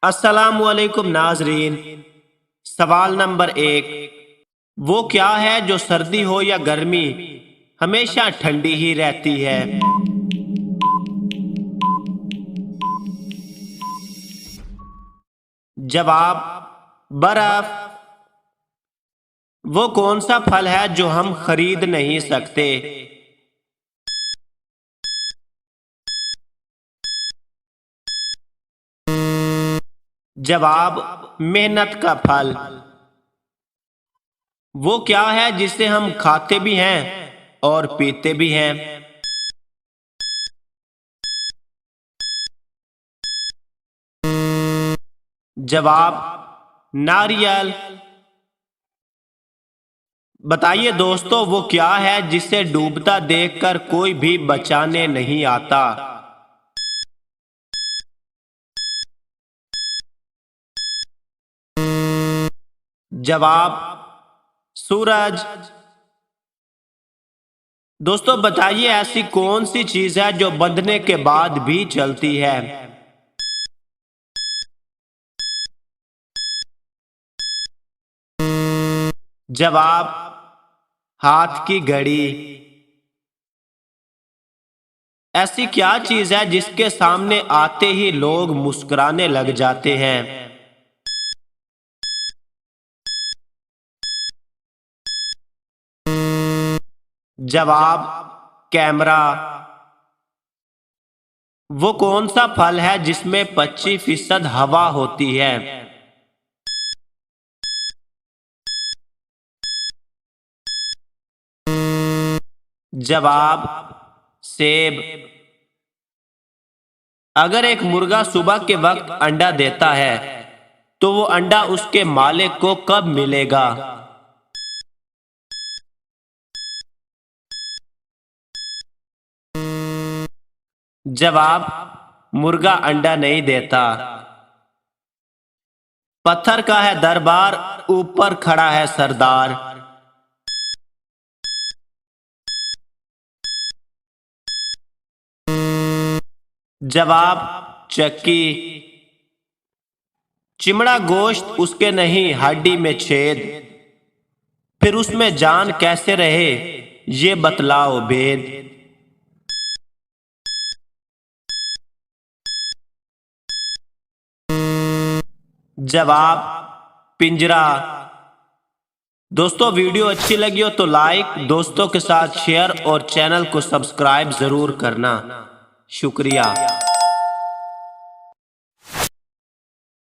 अस्सलामुअलैकुम नाजरीन। सवाल नंबर 1, वो क्या है जो सर्दी हो या गर्मी हमेशा ठंडी ही रहती है? जवाब, बर्फ। वो कौन सा फल है जो हम खरीद नहीं सकते? जवाब, मेहनत का फल। वो क्या है जिसे हम खाते भी हैं और पीते भी हैं? जवाब, नारियल। बताइए दोस्तों, वो क्या है जिसे डूबता देखकर कोई भी बचाने नहीं आता? जवाब, सूरज। दोस्तों बताइए, ऐसी कौन सी चीज है जो बंधने के बाद भी चलती है? जवाब, हाथ की घड़ी। ऐसी क्या चीज है जिसके सामने आते ही लोग मुस्कुराने लग जाते हैं? जवाब, कैमरा। वो कौन सा फल है जिसमें 25% हवा होती है? जवाब, सेब। अगर एक मुर्गा सुबह के वक्त अंडा देता है तो वो अंडा उसके मालिक को कब मिलेगा? जवाब, मुर्गा अंडा नहीं देता। पत्थर का है दरबार, ऊपर खड़ा है सरदार। जवाब, चक्की। चिमड़ा गोश्त उसके नहीं, हड्डी में छेद। फिर उसमें जान कैसे रहे, ये बतलाओ भेद। जवाब, पिंजरा। दोस्तों वीडियो अच्छी लगी हो तो लाइक, दोस्तों के साथ शेयर और चैनल को सब्सक्राइब जरूर करना। शुक्रिया।